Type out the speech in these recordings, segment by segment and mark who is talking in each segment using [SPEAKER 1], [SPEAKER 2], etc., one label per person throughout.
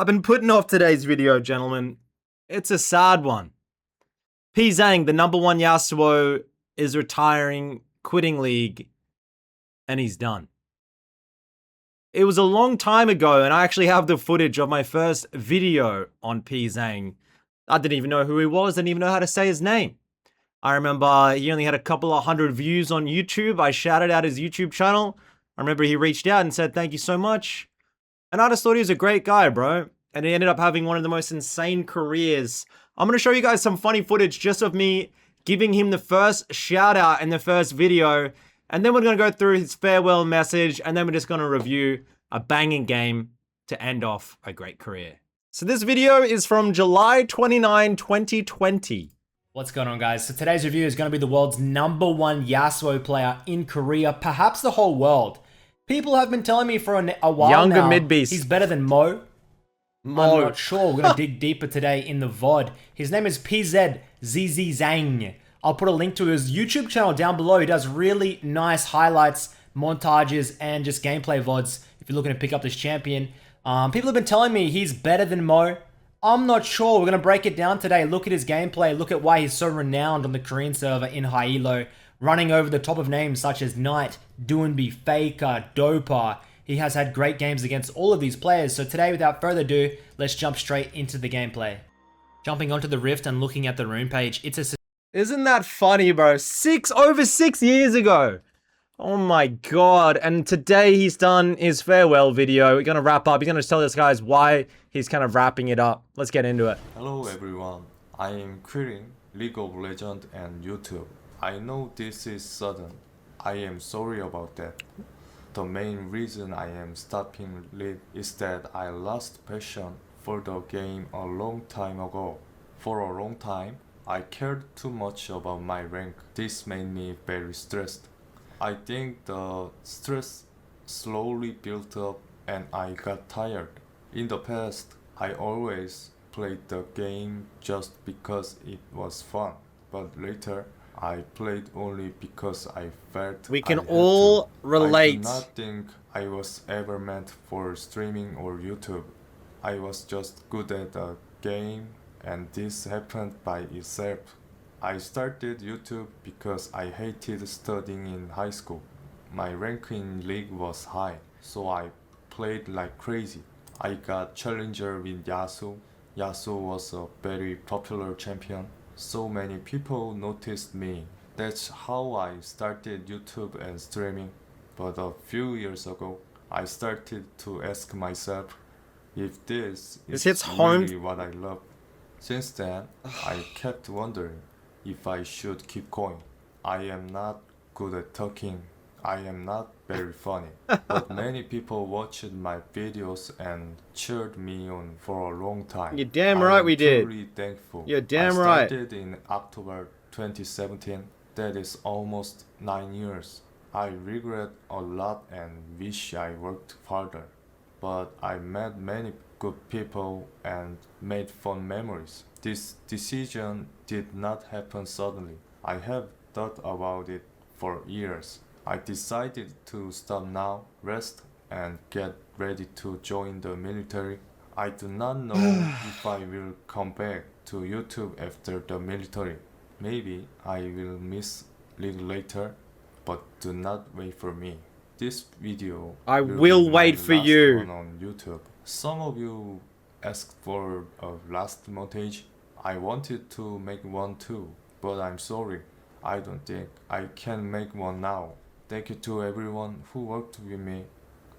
[SPEAKER 1] I've been putting off today's video, gentlemen. It's a sad one. Pzang, the #1 Yasuo, is retiring, quitting League, and he's done. It was a long time ago, and I actually have the footage of my first video on Pzang. I didn't even know who he was, didn't even know how to say his name. I remember he only had a couple of hundred views on YouTube. I shouted out his YouTube channel. I remember he reached out and said, "Thank you so much." And I just thought he was a great guy, bro. And he ended up having one of the most insane careers. I'm going to show you guys some funny footage just of me giving him the first shout out in the first video. And then we're going to go through his farewell message. And then we're just going to review a banging game to end off a great career. So this video is from July 29, 2020.
[SPEAKER 2] What's going on, guys? So today's review is going to be the world's #1 Yasuo player in Korea, perhaps the whole world. People have been telling me for a while
[SPEAKER 1] Younger
[SPEAKER 2] now,
[SPEAKER 1] Midbeast.
[SPEAKER 2] he's better than Mo. I'm not sure. We're going to dig deeper today in the VOD. His name is Zzang. I'll put a link to his YouTube channel down below. He does really nice highlights, montages, and just gameplay VODs if you're looking to pick up this champion. People have been telling me he's better than Mo. I'm not sure. We're going to break it down today. Look at his gameplay. Look at why he's so renowned on the Korean server in high elo, running over the top of names such as Knight, Doonby, Faker, Dopa. He has had great games against all of these players. So today, without further ado, let's jump straight into the gameplay. Jumping onto the Rift and looking at the rune page, it's a...
[SPEAKER 1] Isn't that funny, bro? Over 6 years ago. Oh my god. And today he's done his farewell video. We're going to wrap up. He's going to tell us guys why he's kind of wrapping it up. Let's get into it.
[SPEAKER 3] Hello everyone. I am quitting League of Legends and YouTube. I know this is sudden. I am sorry about that. The main reason I am stopping League is that I lost passion for the game a long time ago. For a long time, I cared too much about my rank. This made me very stressed. I think the stress slowly built up and I got tired. In the past, I always played the game just because it was fun. But later, I played only because I felt
[SPEAKER 1] we can
[SPEAKER 3] I had
[SPEAKER 1] all
[SPEAKER 3] to.
[SPEAKER 1] relate.
[SPEAKER 3] I do not think I was ever meant for streaming or YouTube. I was just good at the game and this happened by itself. I started YouTube because I hated studying in high school. My rank in League was high, so I played like crazy. I got challenger with Yasuo. Yasuo was a very popular champion. So many people noticed me. That's how I started YouTube and streaming. But a few years ago, I started to ask myself if this is really what I love. Since then, I kept wondering if I should keep going. I am not good at talking. I am not very funny. But many people watched my videos and cheered me on for a long time.
[SPEAKER 1] You're damn right we did.
[SPEAKER 3] I'm truly thankful.
[SPEAKER 1] You're damn right.
[SPEAKER 3] I started in October 2017. That is almost 9 years. I regret a lot and wish I worked harder. But I met many good people and made fun memories. This decision did not happen suddenly. I have thought about it for years. I decided to stop now, rest, and get ready to join the military. I do not know if I will come back to YouTube after the military. Maybe I will miss League later, but do not wait for me. This video
[SPEAKER 1] I will wait for you
[SPEAKER 3] on YouTube. Some of you asked for a last montage. I wanted to make one too, but I'm sorry. I don't think I can make one now. Thank you to everyone who worked with me.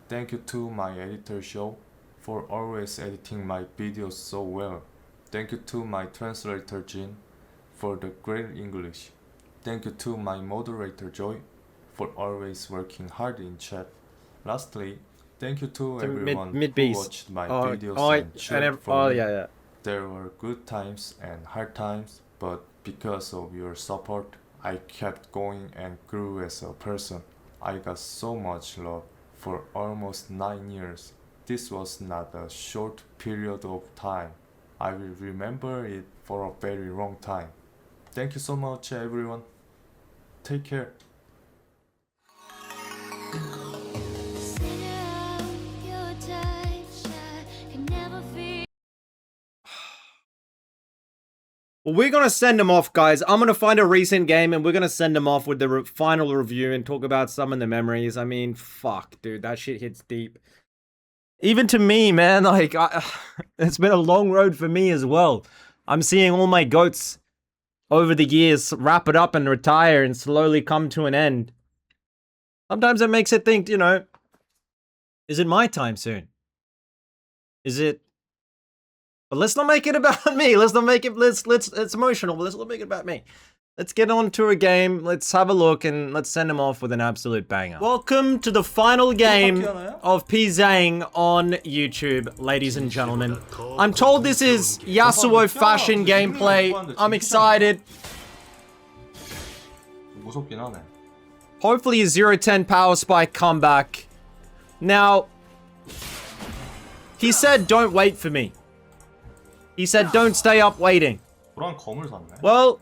[SPEAKER 3] Thank you to my editor Show for always editing my videos so well. Thank you to my translator Jin for the great English. Thank you to my moderator Joy for always working hard in chat. Lastly, thank you to everyone who watched my videos and cheered for me.
[SPEAKER 1] Yeah.
[SPEAKER 3] There were good times and hard times, but because of your support, I kept going and grew as a person. I got so much love for almost 9 years. This was not a short period of time. I will remember it for a very long time. Thank you so much, everyone. Take care.
[SPEAKER 4] Your touch, I can never feel
[SPEAKER 1] Well, we're going to send him off, guys. I'm going to find a recent game and we're going to send him off with the final review and talk about some of the memories. I mean, fuck, dude. That shit hits deep. Even to me, man, like, it's been a long road for me as well. I'm seeing all my goats over the years wrap it up and retire and slowly come to an end. Sometimes it makes it think, you know, is it my time soon? Is it? But let's not make it about me. Let's not make it, it's emotional, but let's not make it about me. Let's get on to a game, let's have a look, and let's send him off with an absolute banger. Welcome to the final game of Pzang on YouTube, ladies and gentlemen. I'm told this is Yasuo fashion gameplay. I'm excited. Hopefully a 0-10 power spike comeback. Now, he said don't wait for me. He said don't stay up waiting. Well,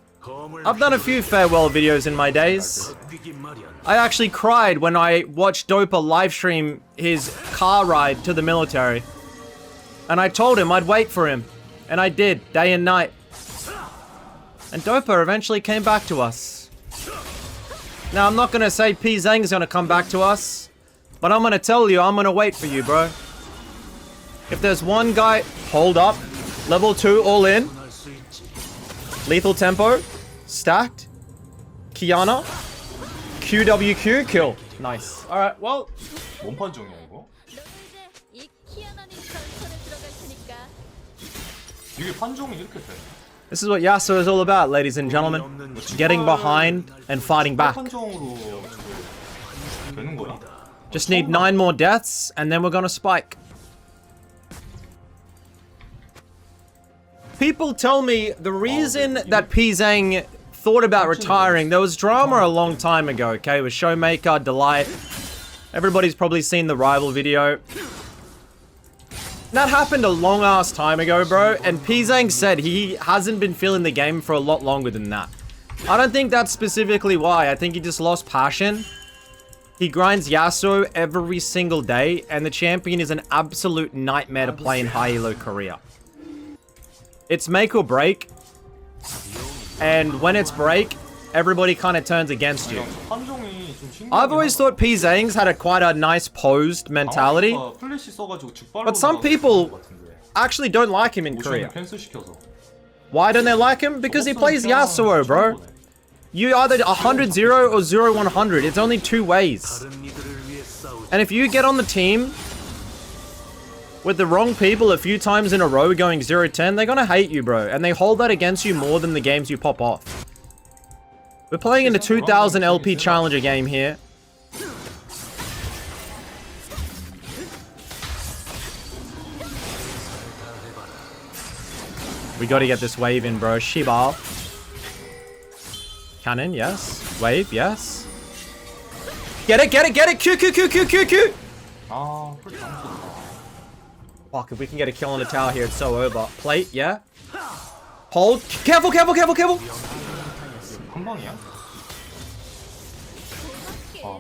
[SPEAKER 1] I've done a few farewell videos in my days. I actually cried when I watched Dopa livestream his car ride to the military. And I told him I'd wait for him. And I did, day and night. And Dopa eventually came back to us. Now, I'm not gonna say Pzang's gonna come back to us, but I'm gonna tell you, I'm gonna wait for you, bro. If there's one guy, hold up. Level 2, all in. Lethal tempo. Stacked. Kiana. QWQ, kill. Nice. Alright, well. This is what Yasuo is all about, ladies and gentlemen. Getting behind and fighting back. Just need 9 more deaths, and then we're gonna spike. People tell me the reason that Pzang thought about retiring, there was drama a long time ago, okay, with Showmaker, Delight. Everybody's probably seen the rival video. That happened a long ass time ago, bro, and Pzang said he hasn't been feeling the game for a lot longer than that. I don't think that's specifically why. I think he just lost passion. He grinds Yasuo every single day, and the champion is an absolute nightmare to play in high elo Korea. It's make or break, and when it's break, everybody kind of turns against you. I've always thought Pzang's had quite a nice posed mentality, but some people actually don't like him in Korea. Why don't they like him? Because he plays Yasuo, bro. You either 100-0 or 0-100. It's only 2 ways. And if you get on the team with the wrong people a few times in a row going 0-10, they're gonna hate you, bro. And they hold that against you more than the games you pop off. We're playing in a 2000 LP Challenger game here. We gotta get this wave in, bro. Shiba. Cannon, yes. Wave, yes. Get it, get it, get it! Q, Q, Q, Q, Q, Q! Fuck, if we can get a kill on the tower here, it's so over. Plate, yeah. Hold. Careful, careful, careful, careful!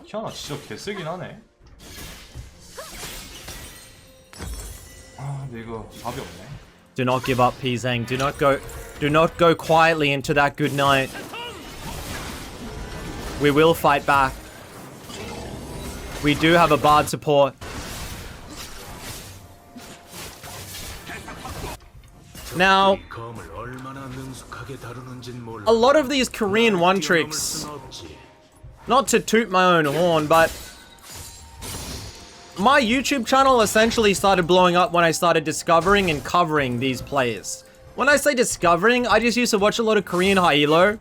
[SPEAKER 3] 키아나 진짜 개세긴 하네. 근데 이거 답이 없네.
[SPEAKER 1] Do not give up, Pzang. Do not go quietly into that good night. We will fight back. We do have a bard support. Now, a lot of these Korean one-tricks, not to toot my own horn, but my YouTube channel essentially started blowing up when I started discovering and covering these players. When I say discovering, I just used to watch a lot of Korean high elo,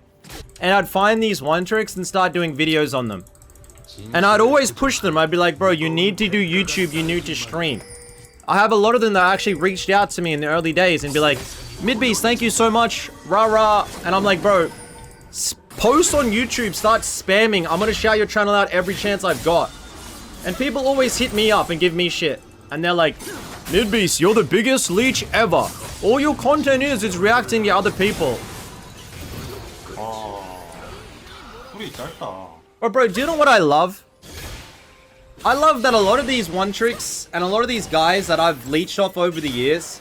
[SPEAKER 1] and I'd find these one-tricks and start doing videos on them. And I'd always push them. I'd be like, bro, you need to do YouTube, you need to stream. I have a lot of them that actually reached out to me in the early days and be like, Midbeast, thank you so much, rah rah. And I'm like, bro, post on YouTube, start spamming. I'm gonna shout your channel out every chance I've got. And people always hit me up and give me shit. And they're like, Midbeast, you're the biggest leech ever. All your content is reacting to other people. But bro, do you know what I love? I love that a lot of these one tricks and a lot of these guys that I've leeched off over the years,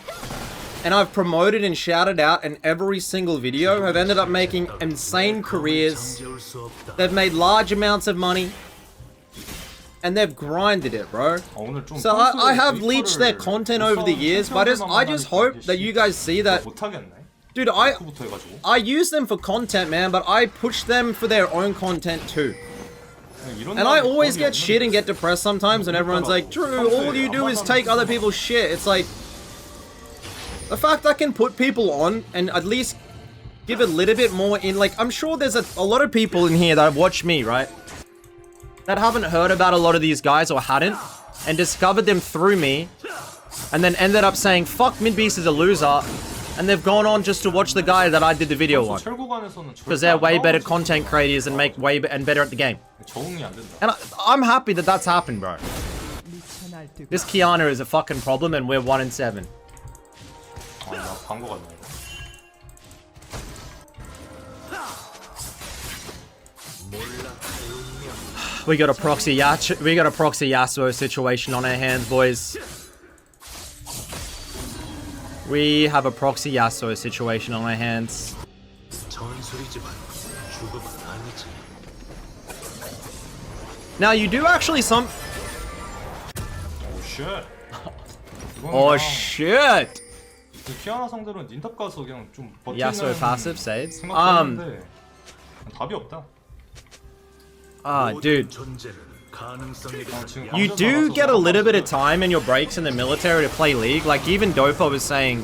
[SPEAKER 1] and I've promoted and shouted out in every single video have ended up making insane careers. They've made large amounts of money. And they've grinded it, bro. So I have leached their content over the years, but I just hope that you guys see that. Dude, I use them for content, man, but I push them for their own content too. And I always get shit and get depressed sometimes when everyone's like, Drew, all you do is take other people's shit. It's like, the fact I can put people on and at least give a little bit more in, like, I'm sure there's a lot of people in here that have watched me, right? That haven't heard about a lot of these guys or hadn't, and discovered them through me, and then ended up saying, fuck, Midbeast is a loser, and they've gone on just to watch the guy that I did the video on. Because they're way better content creators and make way better at the game. And I'm happy that that's happened, bro. This Kiana is a fucking problem, and we're 1-7. We got a proxy Yasuo situation on our hands, boys. We have a proxy Yasuo situation on our hands. Now you do actually some.
[SPEAKER 3] Oh shit.
[SPEAKER 1] Oh shit.
[SPEAKER 3] 키아나 상대로는 닌탑 가서 그냥 좀 버티는.
[SPEAKER 1] Yasuo passive saves.
[SPEAKER 3] 답이 없다.
[SPEAKER 1] Dude. You do get a little bit of time in your breaks in the military to play League. Like, even Dopa was saying,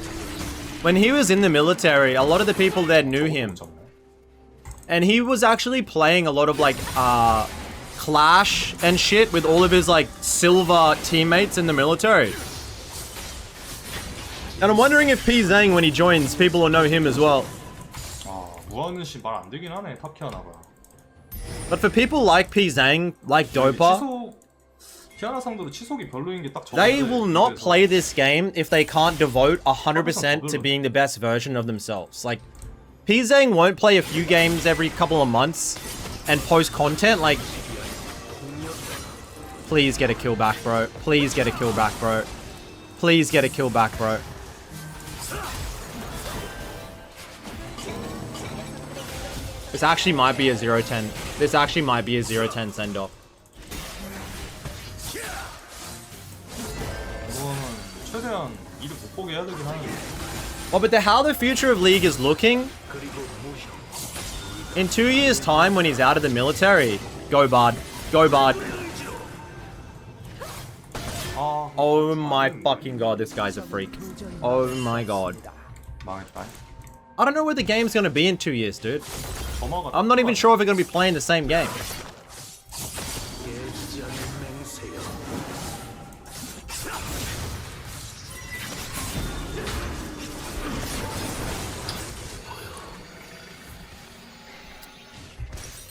[SPEAKER 1] when he was in the military, a lot of the people there knew him. And he was actually playing a lot of, like, Clash and shit with all of his, like, silver teammates in the military. And I'm wondering if Pzang, when he joins, people will know him as well.
[SPEAKER 3] 무하는 씨 말 안 되긴 하네, 탑 키아나가.
[SPEAKER 1] But for people like Pzang, like Dopa, they will not play this game if they can't devote 100% to being the best version of themselves. Like, Pzang won't play a few games every couple of months and post content. Like, please get a kill back, bro. Please get a kill back, bro. Please get a kill back, bro. This actually might be a 0-10. This actually might be a 0-10 send-off. Well, but how the future of League is looking, in 2 years' time when he's out of the military, go Bard. Go Bard. Oh my fucking god, this guy's a freak. Oh my god. I don't know where the game's gonna be in 2 years, dude. I'm not even sure if we're gonna be playing the same game.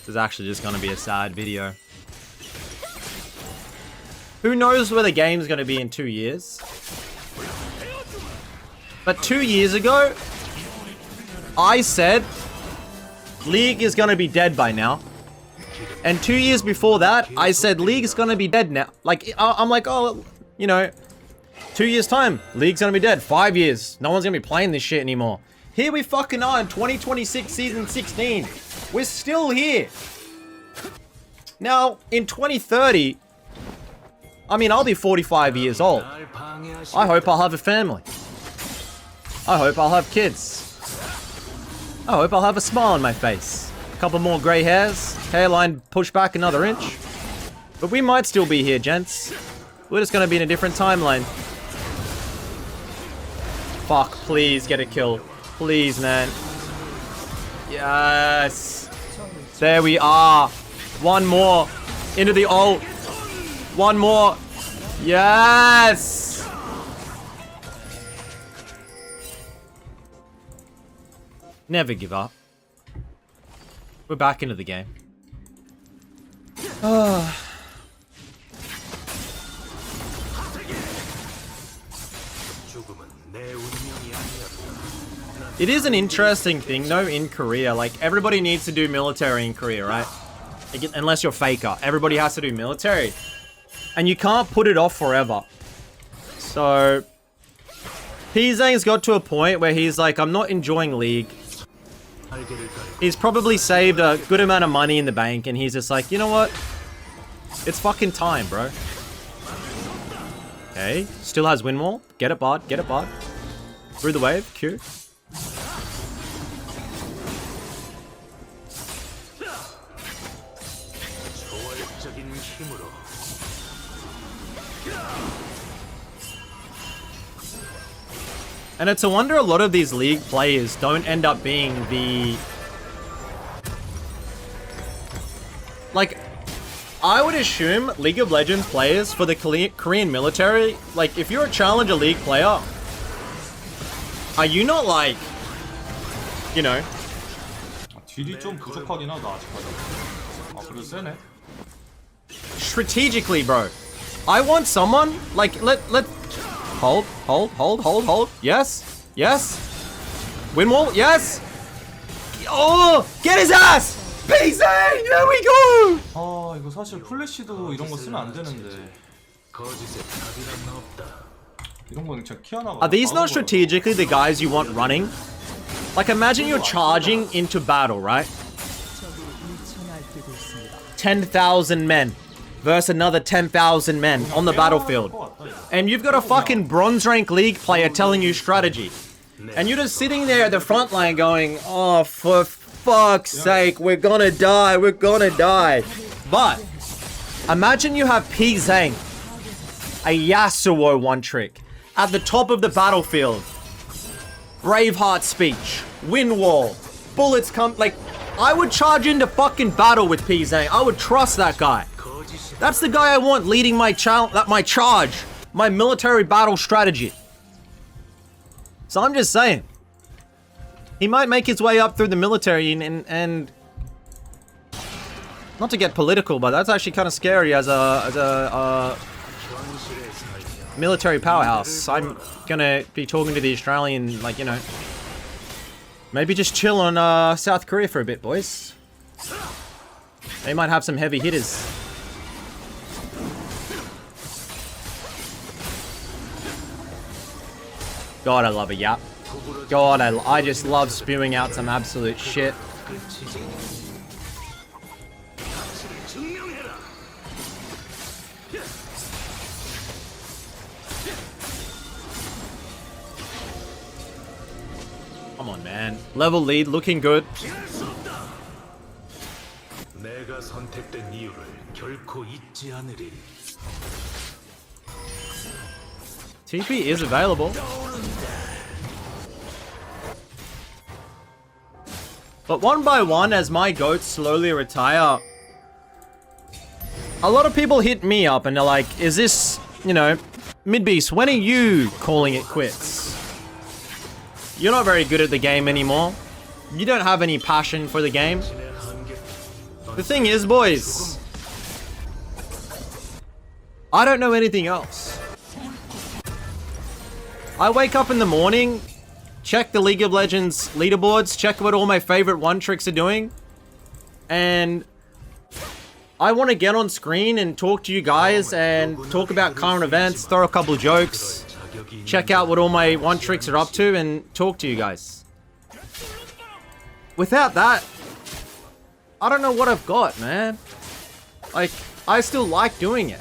[SPEAKER 1] This is actually just gonna be a sad video. Who knows where the game's gonna be in 2 years? But 2 years ago, I said League is gonna be dead by now. And 2 years before that, I said League is gonna be dead now. Like, I'm like, oh, you know, 2 years time, League's gonna be dead. 5 years, no one's gonna be playing this shit anymore. Here we fucking are in 2026 season 16. We're still here. Now, in 2030, I mean, I'll be 45 years old. I hope I'll have a family. I hope I'll have kids. I hope I'll have a smile on my face. A couple more grey hairs. Hairline pushed back another inch. But we might still be here, gents. We're just gonna be in a different timeline. Fuck, please get a kill. Please, man. Yes. There we are. One more. Into the ult. One more. Yes. Never give up. We're back into the game. It is an interesting thing though in Korea. Like, everybody needs to do military in Korea, right? Unless you're Faker. Everybody has to do military. And you can't put it off forever. So Pzang's got to a point where he's like, I'm not enjoying League. He's probably saved a good amount of money in the bank, and he's just like, you know what? It's fucking time, bro. Okay, still has win wall. Get it, bot. Get it, bot. Through the wave. Q. And it's a wonder a lot of these League players don't end up being the... Like, I would assume League of Legends players for the Korean military, like, if you're a Challenger League player, are you not like, you know...
[SPEAKER 3] 딜이 좀 부족하긴 하다 아직까지. 아 그래도 세네.
[SPEAKER 1] Strategically, bro. I want someone, like, let... Hold. Yes. Win wall. Yes. Oh, get his ass. Pzang. There we go.
[SPEAKER 3] 아 이거 사실 플래시도 이런 거 쓰면 안 되는데. 이런 거는 진짜 키아나가.
[SPEAKER 1] Are these not strategically the guys you want running? Like, imagine you're charging into battle, right? 10,000 men versus another 10,000 men on the battlefield. And you've got a fucking bronze rank League player telling you strategy. And you're just sitting there at the front line going, oh, for fuck's sake, we're gonna die. But imagine you have Pzang, a Yasuo one trick, at the top of the battlefield. Braveheart speech, win wall, bullets come, like, I would charge into fucking battle with Pzang. I would trust that guy. That's the guy I want leading my charge, my military battle strategy. So I'm just saying, he might make his way up through the military and not to get political, but that's actually kind of scary as a military powerhouse. I'm gonna be talking to the Australian, like, you know, maybe just chill on South Korea for a bit, boys. They might have some heavy hitters. God, I love a yap. God, I just love spewing out some absolute shit. Come on, man. Level lead, looking good. TP is available. But one by one, as my goats slowly retire, a lot of people hit me up and they're like, is this, you know, Midbeast, when are you calling it quits? You're not very good at the game anymore. You don't have any passion for the game. The thing is, boys, I don't know anything else. I wake up in the morning, check the League of Legends leaderboards, check what all my favorite one tricks are doing, and I want to get on screen and talk to you guys and talk about current events, throw a couple jokes, check out what all my one tricks are up to, and talk to you guys. Without that, I don't know what I've got, man. Like, I still like doing it.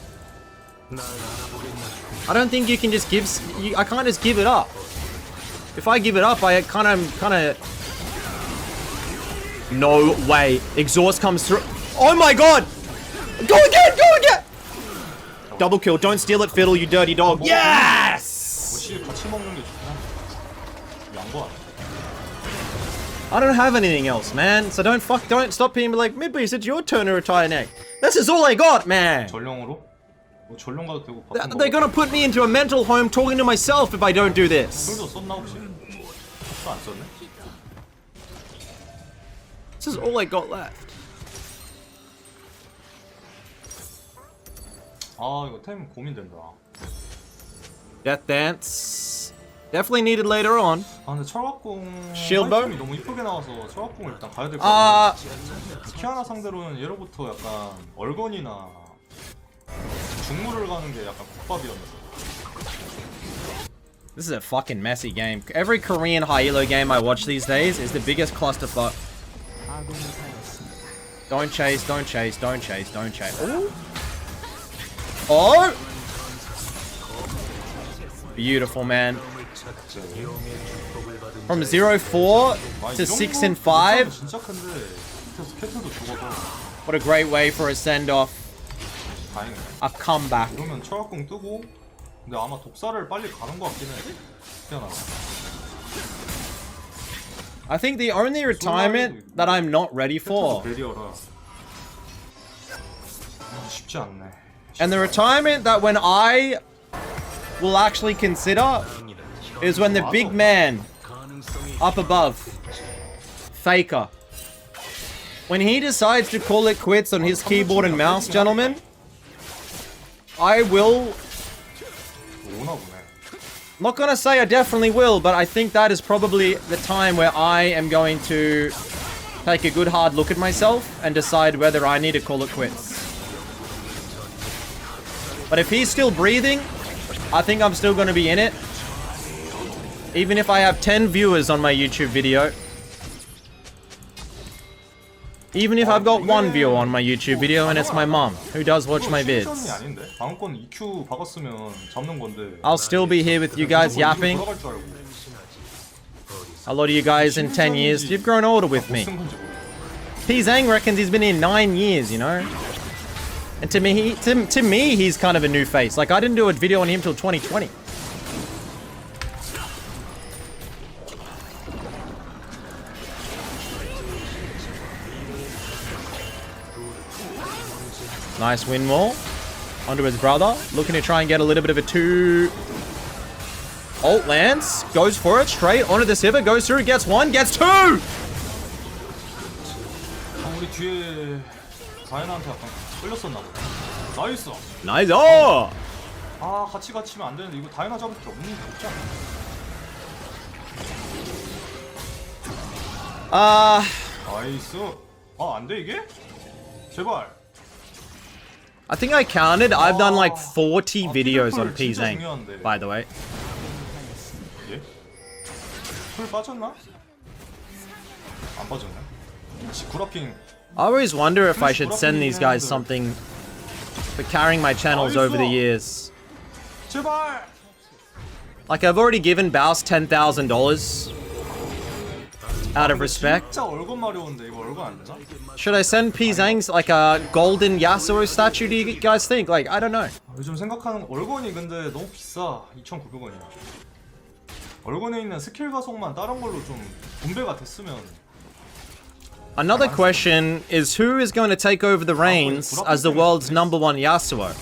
[SPEAKER 1] I don't think you can just give... I can't just give it up. If I give it up, I kind of... No way. Exhaust comes through. Oh my god! Go again! Double kill. Don't steal it, Fiddle, you dirty dog. Yes! I don't have anything else, man. So don't stop being like, Midbeast, it's your turn to retire next. This is all I got, man. They're gonna put me into a mental home talking to myself if I don't do this. This is all I got left.
[SPEAKER 3] 아 이거 템 고민된다.
[SPEAKER 1] Death Dance. Definitely needed later on.
[SPEAKER 3] 아 근데 철갑공
[SPEAKER 1] Shield bow?
[SPEAKER 3] 아이템이 너무 이쁘게 나와서 철갑공을 일단 가야 될 것 같아. 키아나 상대로는 예로부터 약간 얼건이나 중물을 가는 게 약간 국밥이었는데.
[SPEAKER 1] This is a fucking messy game. Every Korean high elo game I watch these days is the biggest clusterfuck. Don't chase, don't chase, don't chase, don't chase. Ooh. Oh! Beautiful, man. From 0-4 to 6-5. What a great way for a send-off. A comeback.
[SPEAKER 3] 이러면 철학궁 뜨고 근데 아마 독사를 빨리 가는 것 같긴 해. 태어나서.
[SPEAKER 1] I think the only retirement that I'm not ready for,
[SPEAKER 3] 쉽지 않네.
[SPEAKER 1] and the retirement that when I will actually consider, is when the big man up above, Faker, when he decides to call it quits on his keyboard and mouse, gentlemen, I will... Not gonna say I definitely will, but I think that is probably the time where I am going to take a good hard look at myself and decide whether I need to call it quits. But if he's still breathing, I think I'm still gonna be in it. Even if I have 10 viewers on my YouTube video. Even if I've got one viewer on my YouTube video and it's my mom, who does watch my vids. I'll still be here with you guys yapping. A lot of you guys in 10 years, you've grown older with me. Pzang reckons he's been here 9 years, you know? And to me, he's kind of a new face. Like, I didn't do a video on him till 2020. Nice windmill. Onto his brother. Looking to try and get a little bit of a 2. Ult lands. Goes for it. Straight onto the Sivir. Goes through. Gets 1. Gets 2! Nice. Oh!
[SPEAKER 3] 아 같이 갇히면 안 되는데 이거 다이나 잡을 게 없는 게 없지 않나? 나이스. 아 안 돼 이게? 제발.
[SPEAKER 1] I think I counted. I've done like 40 videos on Pzang, by the way.
[SPEAKER 3] 예? 풀 빠졌나? 안 빠졌네. 지쿠라킹.
[SPEAKER 1] I always wonder if I should send these guys something for carrying my channels over the years.
[SPEAKER 3] 제발.
[SPEAKER 1] Like, I've already given Baus $10,000 out of respect.
[SPEAKER 3] 진짜 얼건 마려운데 이거 얼건 안 되나?
[SPEAKER 1] Should I send Pzang's like a golden Yasuo statue, do you guys think? Like, I don't know.
[SPEAKER 3] 요즘 생각하는 얼건이 근데 너무 비싸. 2,900원이야. 얼건에 있는 스킬 가속만 다른 걸로 좀 분배가 됐으면.
[SPEAKER 1] Another question is, who is going to take over the reins as the world's #1 Yasuo?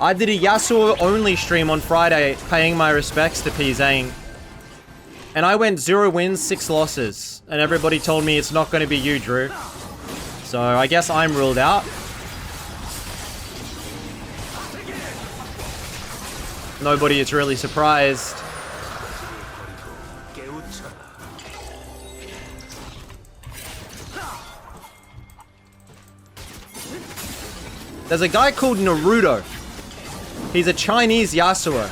[SPEAKER 1] I did a Yasuo only stream on Friday, paying my respects to Pzang. And I went 0 wins, 6 losses. And everybody told me it's not going to be you, Drew. So I guess I'm ruled out. Nobody is really surprised. There's a guy called Naruto. He's a Chinese Yasuo.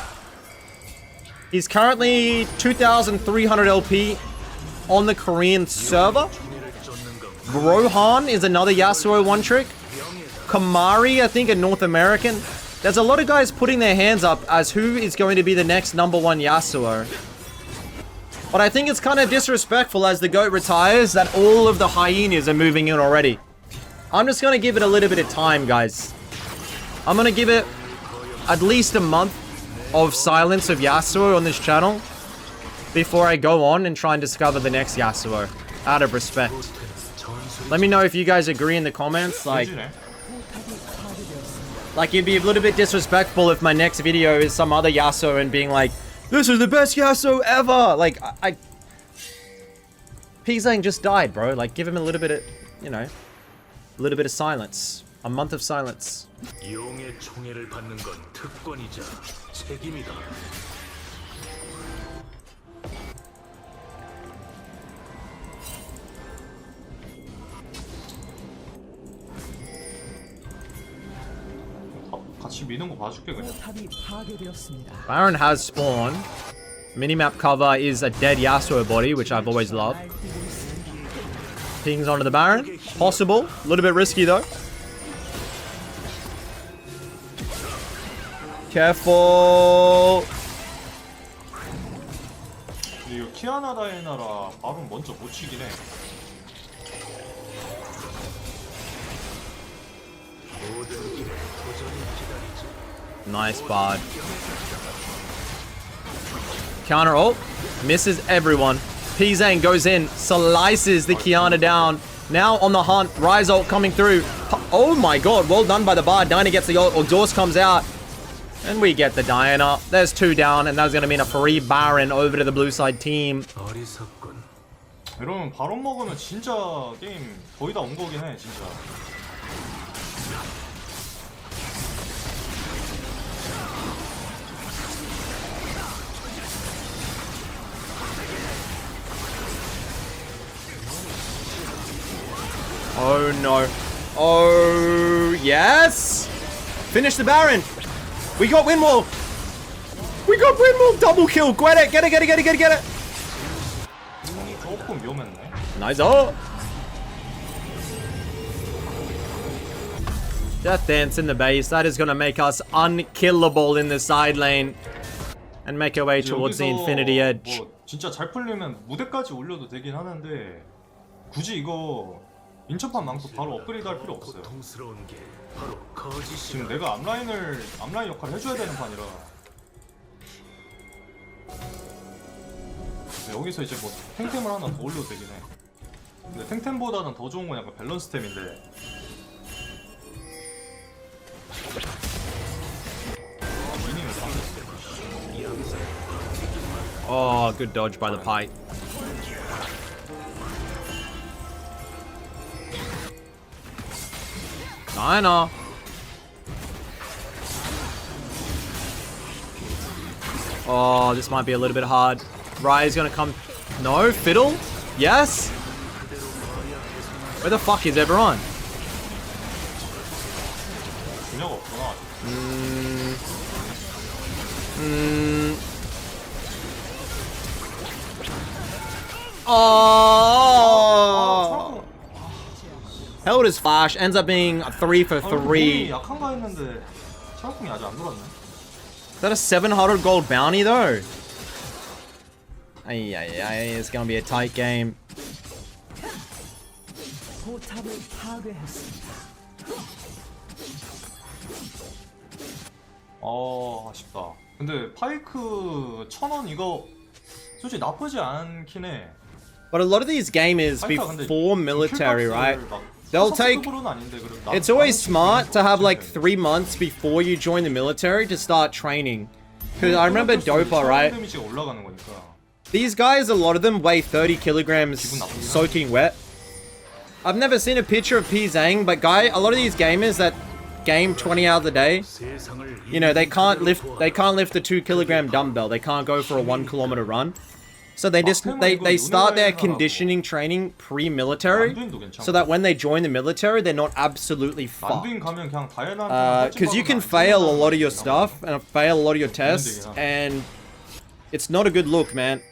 [SPEAKER 1] He's currently 2,300 LP on the Korean server. Rohan is another Yasuo one-trick. Kamari, I think, a North American. There's a lot of guys putting their hands up as who is going to be the next #1 Yasuo. But I think it's kind of disrespectful as the GOAT retires that all of the hyenas are moving in already. I'm just going to give it a little bit of time, guys. I'm going to give it at least a month of silence of Yasuo on this channel before I go on and try and discover the next Yasuo, out of respect. Let me know if you guys agree in the comments. Like it'd be a little bit disrespectful if my next video is some other Yasuo and being like, this is the best Yasuo ever! Like, Pzang just died, bro. Like, give him a little bit of, you know, a little bit of silence. A month of silence.
[SPEAKER 4] 용의 총애를 받는 건 특권이자 책임이다.
[SPEAKER 3] 미는 거 봐줄게 그냥.
[SPEAKER 1] Baron has spawned. Minimap cover is a dead Yasuo body, which I've always loved. Pings onto the Baron. Possible. A little bit risky though. Careful.
[SPEAKER 3] 근데 이거 키아나 다이나라 바론 먼저 못 치긴 해.
[SPEAKER 1] Nice bard. Counter ult. Misses everyone. Pzang goes in. Slices the Kiana down. Now on the hunt. Rise ult coming through. Oh my god. Well done by the bard. Diana gets the ult. Exhaust comes out. And we get the Diana. There's 2 down. And that's going to mean a free Baron over to the blue side team.
[SPEAKER 3] 이러면 바론 먹으면 진짜 게임 거의 다 온 거긴 해 진짜.
[SPEAKER 1] Oh no. Oh yes. Finish the Baron. We got Windwall. We got Windwall. Double kill. Get it. Get it. Get it. Get it. Get it. Get it.
[SPEAKER 3] 조금 위험했네.
[SPEAKER 1] Nice ult. Death Dance in the base. That is going to make us unkillable in the side lane. And make our way towards the Infinity Edge.
[SPEAKER 3] 뭐 진짜 잘 풀리면 무대까지 올려도 되긴 하는데 굳이 이거 인천판 망토 바로 업그레이드 할 필요 없어요. 지금 내가 앞라인 역할을 해줘야 되는 판이라 여기서 이제 뭐 탱템을 하나 더 올려도 되긴 해. 근데 탱템보다는 더 좋은 건 약간 밸런스 템인데 미니는
[SPEAKER 1] Oh, good dodge by the Pike. Diana. Oh, this might be a little bit hard. Raya's gonna come. No, Fiddle? Yes? Where the fuck is everyone?
[SPEAKER 3] 분야가 없구나.
[SPEAKER 1] Oh! Held his flash, ends up being 3 for 3.
[SPEAKER 3] 약한가 했는데 차라콩이 아직 안 돌았네.
[SPEAKER 1] Is that a 700 gold bounty though? It's gonna be a tight game.
[SPEAKER 3] 아쉽다. 근데 파이크 1000원 이거 솔직히 나쁘지 않긴 해.
[SPEAKER 1] But a lot of these gamers before military, right? They'll take... It's always smart to have like 3 months before you join the military to start training. Because I remember Dopa, right? These guys, a lot of them weigh 30 kilograms soaking wet. I've never seen a picture of Pzang, but a lot of these gamers that game 20 hours a day, you know, they can't lift the 2 kilogram dumbbell. They can't go for a 1 kilometer run. So they start their conditioning training pre-military, so that when they join the military, they're not absolutely fucked. Because you can fail a lot of your stuff and fail a lot of your tests, and it's not a good look, man.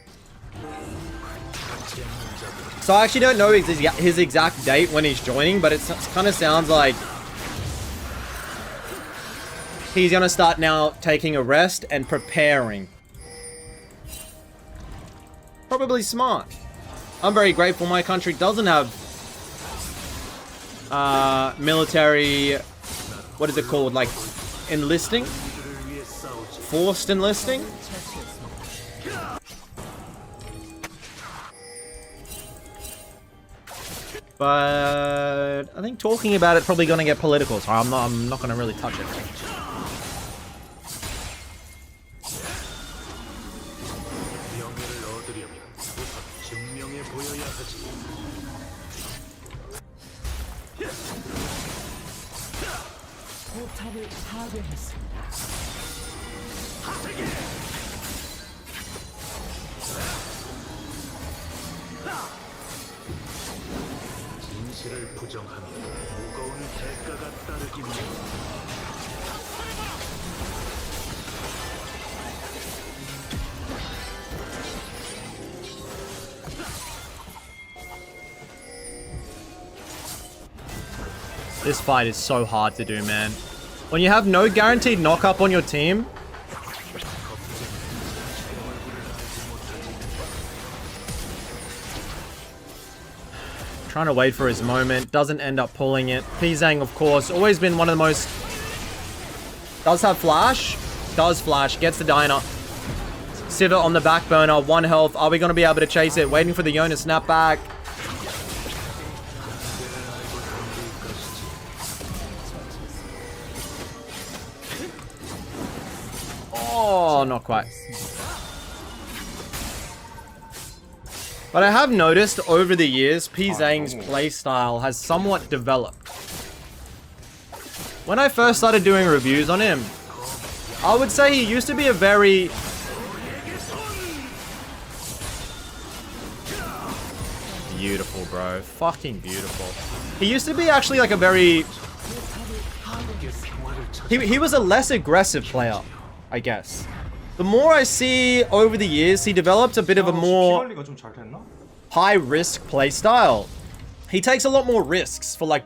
[SPEAKER 1] So I actually don't know his exact date when he's joining, but it kind of sounds like he's gonna start now taking a rest and preparing. Probably smart. I'm very grateful my country doesn't have military, what is it called, like enlisting? Forced enlisting? But I think talking about it probably gonna get political, so I'm not gonna really touch it.
[SPEAKER 4] 진실을 부정하면 무거운 대가가 따르긴
[SPEAKER 1] This fight is so hard to do, man. When you have no guaranteed knock-up on your team, trying to wait for his moment, doesn't end up pulling it. Pzang, of course, always been one of the most... Does have flash, gets the diner. Sivir on the back burner, 1 health. Are we going to be able to chase it? Waiting for the Yone to snap back. Oh, not quite. But I have noticed over the years, Pzang's playstyle has somewhat developed. When I first started doing reviews on him, I would say he used to be a very... Beautiful, bro. Fucking beautiful. He used to be actually like a very... He was a less aggressive player, I guess. The more I see over the years, he developed a bit of a more high-risk playstyle. He takes a lot more risks for like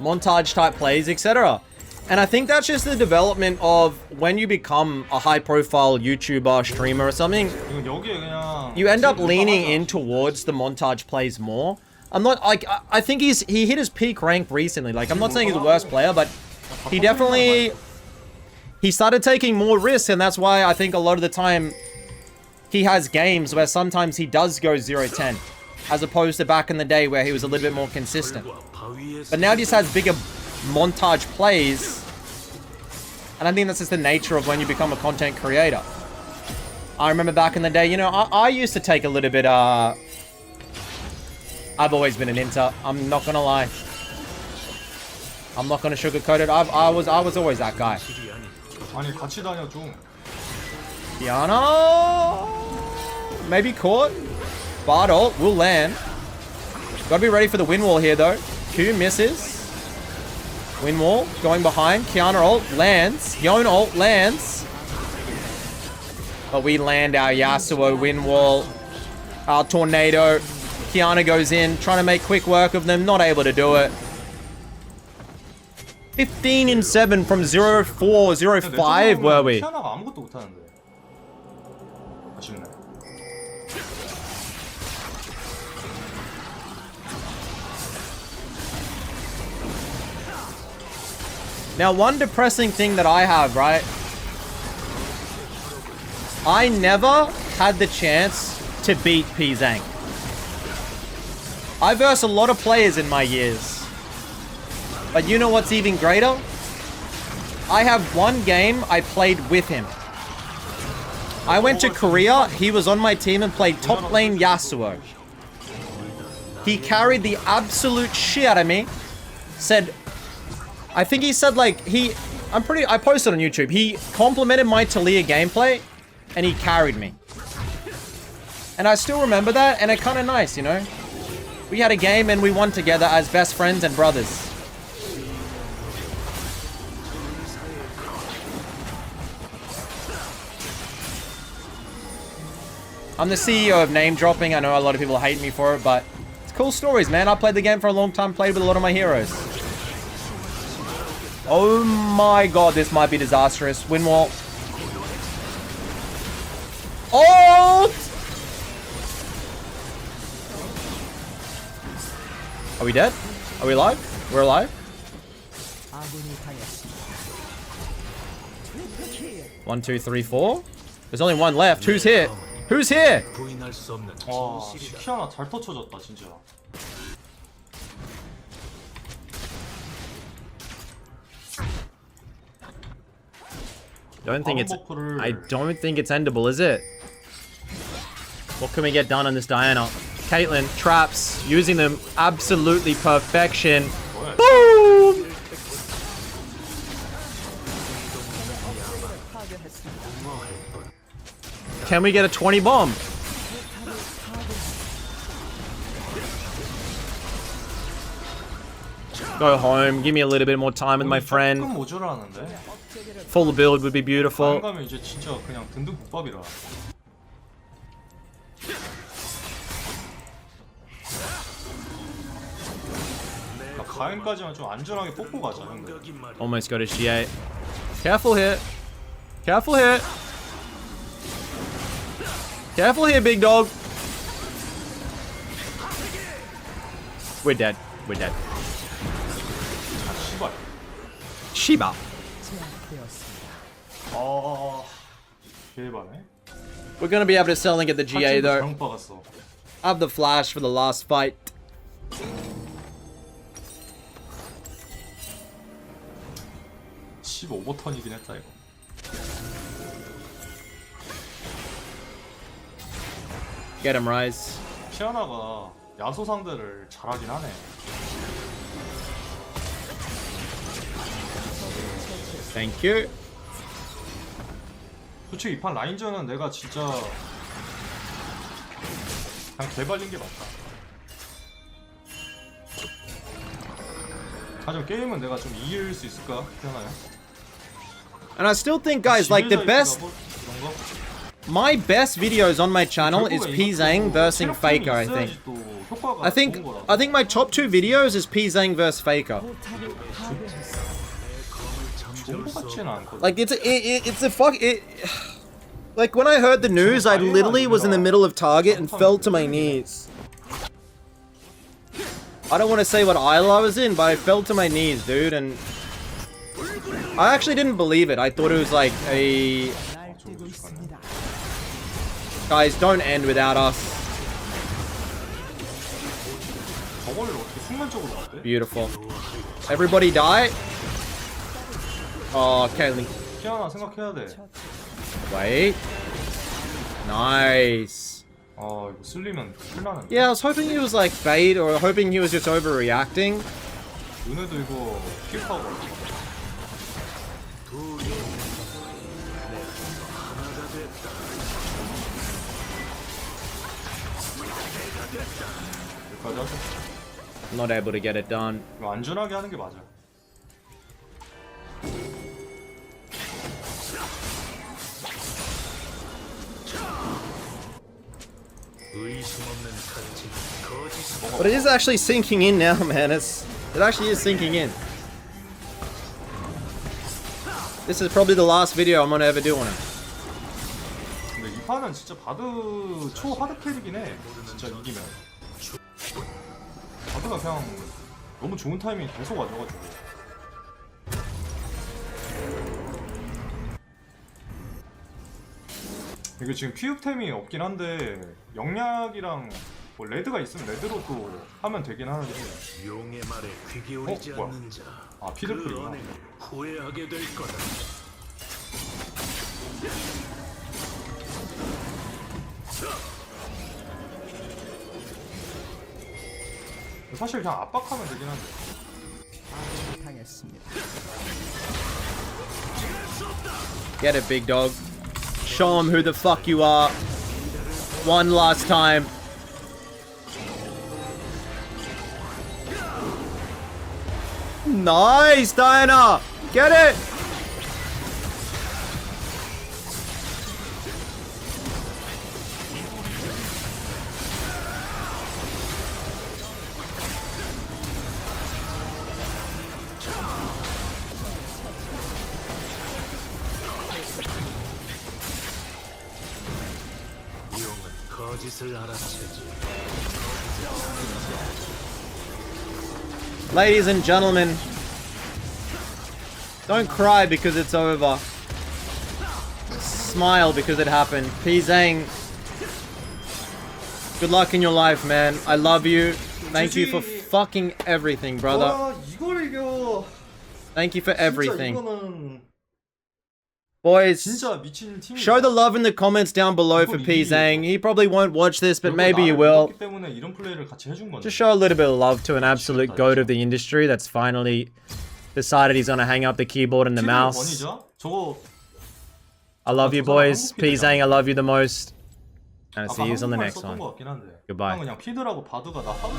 [SPEAKER 1] montage-type plays, etc. And I think that's just the development of when you become a high-profile YouTuber, streamer, or something. You end up leaning in towards the montage plays more. I'm not like I think he hit his peak rank recently. Like I'm not saying he's the worst player, but he definitely started taking more risks, and that's why I think a lot of the time he has games where sometimes he does go 0-10, as opposed to back in the day where he was a little bit more consistent. But now he just has bigger montage plays, and I think that's just the nature of when you become a content creator. I remember back in the day, you know, I used to take a little bit, I've always been an inter, I'm not gonna lie. I'm not gonna sugarcoat it, I was always that guy. Kiana, maybe caught. Bard ult will land. Gotta be ready for the wind wall here though. Q misses. Wind wall going behind. Kiana ult lands. Yone ult lands. But we land our Yasuo wind wall. Our tornado. Kiana goes in, trying to make quick work of them. Not able to do it. 15-7 from 0-4, 0-5 were we? Now, one depressing thing that I have, right? I never had the chance to beat Pzang. I versed a lot of players in my years. But you know what's even greater? I have one game I played with him. I went to Korea, he was on my team and played top lane Yasuo. He carried the absolute shit out of me. I think he said like, I posted on YouTube, he complimented my Talia gameplay and he carried me. And I still remember that, and it's kind of nice, you know? We had a game and we won together as best friends and brothers. I'm the CEO of name dropping. I know a lot of people hate me for it, but it's cool stories, man. I played the game for a long time, played with a lot of my heroes. Oh my god, this might be disastrous. Wind wall. Oh! Are we dead? Are we alive? We're alive? 1, 2, 3, 4. There's only one left. Who's here? Who's here?
[SPEAKER 3] 와, 키아나 잘 터쳐졌다 진짜.
[SPEAKER 1] I don't think it's endable, is it? What can we get done on this Diana? Caitlyn, traps, using them absolutely perfection. Boom! Can we get a 20 bomb? Go home, give me a little bit more time with my friend. Full build would be beautiful.
[SPEAKER 3] 가행까지만 좀 안전하게 뽑고 가자 형들.
[SPEAKER 4] 공격이 말이야.
[SPEAKER 1] Almost got a G8. Careful here. Careful here. Careful here, big dog. We're dead. We're dead.
[SPEAKER 3] 아 씨발.
[SPEAKER 1] Shiba.
[SPEAKER 3] 개바네.
[SPEAKER 1] We're gonna be able to sell and get the GA though.
[SPEAKER 3] 잘못 박았어.
[SPEAKER 1] I have the flash for the last fight.
[SPEAKER 3] 15버턴이긴 했다 이거.
[SPEAKER 1] Get him, Rise.
[SPEAKER 3] 피아나가 야소 상대를 잘하긴 하네.
[SPEAKER 1] Thank you.
[SPEAKER 3] 솔직히 이 판 라인전은 내가 진짜 그냥 개발린 게 맞다. 하지만 게임은 내가 좀 이길 수 있을까? 피아나야?
[SPEAKER 1] And I still think, guys, like the best, my best videos on my channel is Pzang versus Faker. I think my top 2 videos is Pzang versus Faker. Like it's a fuck it. Like when I heard the news, I literally was in the middle of Target and fell to my knees. I don't want to say what aisle I was in, but I fell to my knees, dude, and I actually didn't believe it. I thought it was like a... Guys, don't end without us. Beautiful. Everybody die? Oh, Kaylee.
[SPEAKER 3] 피아나 생각해야 돼.
[SPEAKER 1] Wait. Nice.
[SPEAKER 3] 아 이거 쓸리면 큰일 나는데.
[SPEAKER 1] Yeah, I was hoping he was like bait or hoping he was just overreacting.
[SPEAKER 3] 은혜도 이거 킥하고. 여기까지 하자.
[SPEAKER 1] Not able to get it done.
[SPEAKER 3] 이거 안전하게 하는 게 맞아.
[SPEAKER 1] But it is actually sinking in now, man. It actually is sinking in. This is probably the last video I'm gonna ever do on it.
[SPEAKER 3] 근데 이 판은 진짜 바드 초 하드 캐릭이긴 해. 진짜 이기면. 바드가 그냥 너무 좋은 타이밍 계속 와줘가지고. 이게 지금 피읍템이 없긴 한데 영약이랑 뭐 레드가 있으면 레드로 또 하면 되긴 하는데.
[SPEAKER 4] 용의 말에 귀 기울이지
[SPEAKER 3] 뭐야?
[SPEAKER 4] 않는 자.
[SPEAKER 3] 아 피드풀이구나.
[SPEAKER 4] 그 언행을 후회하게 될 거다.
[SPEAKER 3] 사실 그냥 압박하면 되긴 한데.
[SPEAKER 1] Get it, big dog. Show him who the fuck you are. One last time. Nice, Diana. Get it.
[SPEAKER 4] 용은 거짓을 알아채지.
[SPEAKER 1] Ladies and gentlemen, don't cry because it's over. Smile because it happened. Pzang, good luck in your life, man. I love you. Thank you for fucking everything, brother.
[SPEAKER 3] 와 이걸 이겨.
[SPEAKER 1] Thank you for
[SPEAKER 3] 진짜
[SPEAKER 1] everything.
[SPEAKER 3] 이거는
[SPEAKER 1] Boys,
[SPEAKER 3] 진짜 미친 팀이다.
[SPEAKER 1] show the love in the comments down below for Pzang. He probably won't watch this, but maybe he will.
[SPEAKER 3] 때문에 이런 플레이를 같이 해준 건데.
[SPEAKER 1] Just show a little bit of love to an absolute goat of the industry that's finally decided he's gonna hang up the keyboard and the mouse.
[SPEAKER 3] 원이죠? 저거
[SPEAKER 1] I love you, boys. Pzang, I love you the most. And I'll see you on the
[SPEAKER 3] 아까
[SPEAKER 1] next
[SPEAKER 3] 썼던
[SPEAKER 1] one.
[SPEAKER 3] 것 같긴 한데.
[SPEAKER 1] Goodbye.
[SPEAKER 3] 그냥 피드라고 바드가 나 하는.